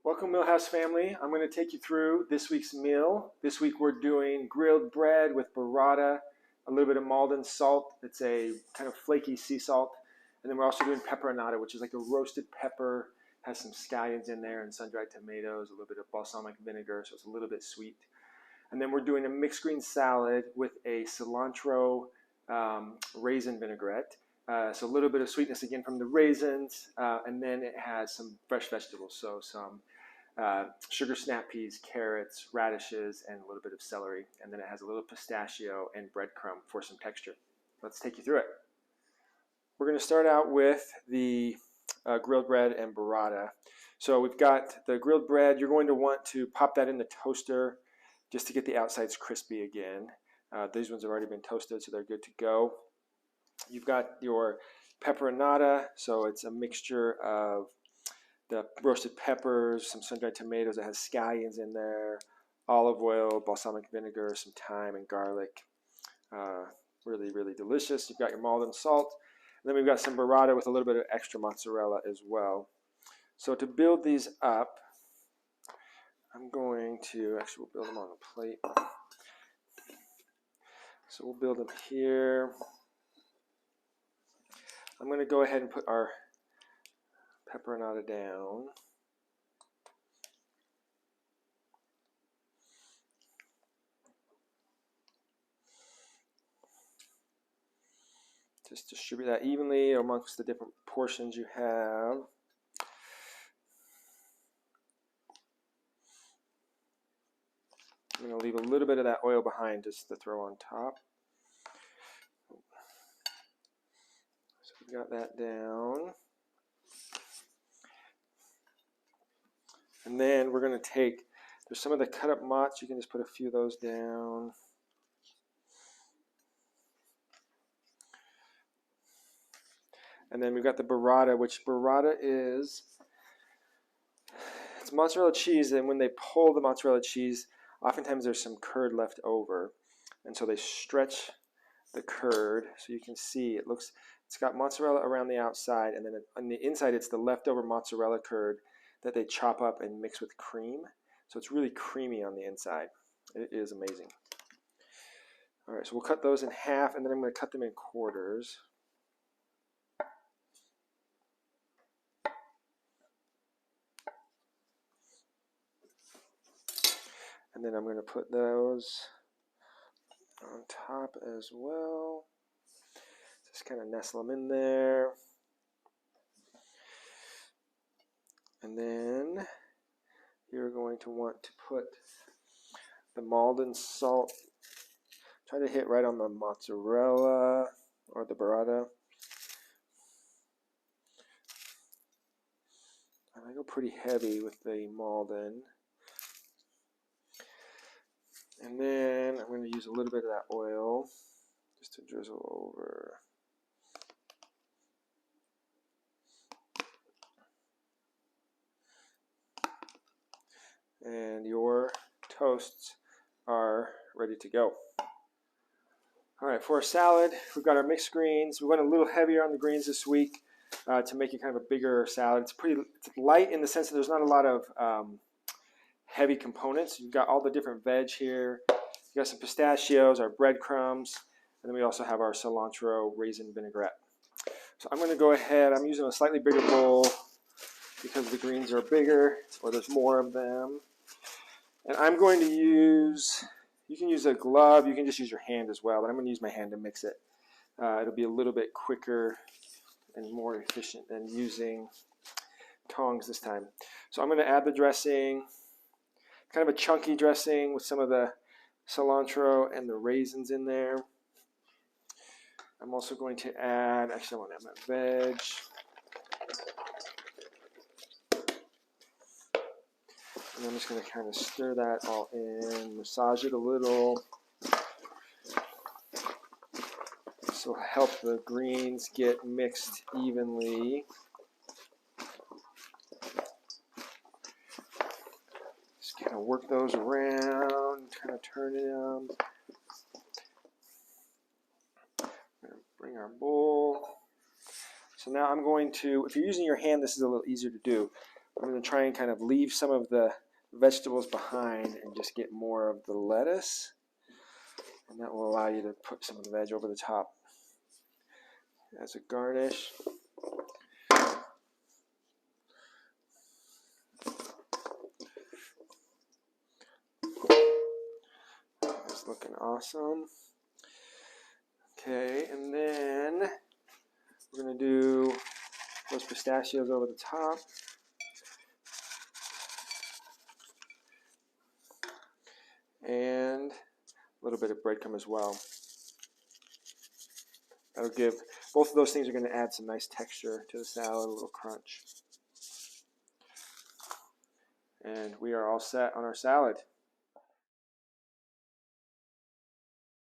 Welcome, Millhouse family. I'm going to take you through this week's meal. This week we're doing grilled bread with burrata, a little bit of Maldon salt. It's a kind of flaky sea salt. And then we're also doing pepperonata, which is like a roasted pepper, has some scallions in there and sun-dried tomatoes, a little bit of balsamic vinegar, so it's a little bit sweet. And then we're doing a mixed green salad with a cilantro raisin vinaigrette. So a little bit of sweetness again from the raisins, and then it has some fresh vegetables, so some sugar snap peas, carrots, radishes, and a little bit of celery. And then it has a little pistachio and breadcrumb for some texture. Let's take you through it. We're going to start out with the grilled bread and burrata. So we've got the grilled bread. You're going to want to pop that in the toaster just to get the outsides crispy again. These ones have already been toasted, so they're good to go. You've got your pepperonata, so it's a mixture of the roasted peppers, some sun-dried tomatoes that has scallions in there, olive oil, balsamic vinegar, some thyme and garlic. Really, really delicious. You've got your Maldon salt. And then we've got some burrata with a little bit of extra mozzarella as well. So to build these up, I'm going to, actually we'll build them on a plate. So we'll build them here. I'm going to go ahead and put our pepperonata down. Just distribute that evenly amongst the different portions you have. I'm going to leave a little bit of that oil behind just to throw on top. So we got that down. And then we're going to take, there's some of the cut up mozz, you can just put a few of those down. And then we've got the burrata, which burrata is, it's mozzarella cheese, and when they pull the mozzarella cheese, oftentimes there's some curd left over. And so they stretch the curd, so you can see it's got mozzarella around the outside, and then on the inside it's the leftover mozzarella curd that they chop up and mix with cream. So it's really creamy on the inside. It is amazing. All right, so we'll cut those in half, and then I'm going to cut them in quarters. And then I'm going to put those on top as well. Just kind of nestle them in there. And then you're going to want to put the Maldon salt. Try to hit right on the mozzarella or the burrata. And I go pretty heavy with the Maldon. And then I'm going to use a little bit of that oil just to drizzle over. And your toasts are ready to go. All right, for our salad, we've got our mixed greens. We went a little heavier on the greens this week to make it kind of a bigger salad. It's light in the sense that there's not a lot of heavy components. You've got all the different veg here. You've got some pistachios, our breadcrumbs, and then we also have our cilantro raisin vinaigrette. So I'm going to go ahead. I'm using a slightly bigger bowl because the greens are bigger, or there's more of them. And I'm going to use, you can use a glove, you can just use your hand as well, but I'm going to use my hand to mix it. It'll be a little bit quicker and more efficient than using tongs this time. So I'm going to add the dressing, kind of a chunky dressing with some of the cilantro and the raisins in there. I'm also going to add, actually I want to add my veg. And I'm just going to kind of stir that all in, massage it a little. This will help the greens get mixed evenly. Just kind of work those around, kind of turn them. Bring our bowl. So now I'm going to, if you're using your hand, this is a little easier to do. I'm going to try and kind of leave some of the vegetables behind and just get more of the lettuce. And that will allow you to put some of the veg over the top as a garnish. That's looking awesome. Okay, and then we're going to do those pistachios over the top. And a little bit of breadcrumb as well. That'll give, both of those things are going to add some nice texture to the salad, a little crunch. And we are all set on our salad.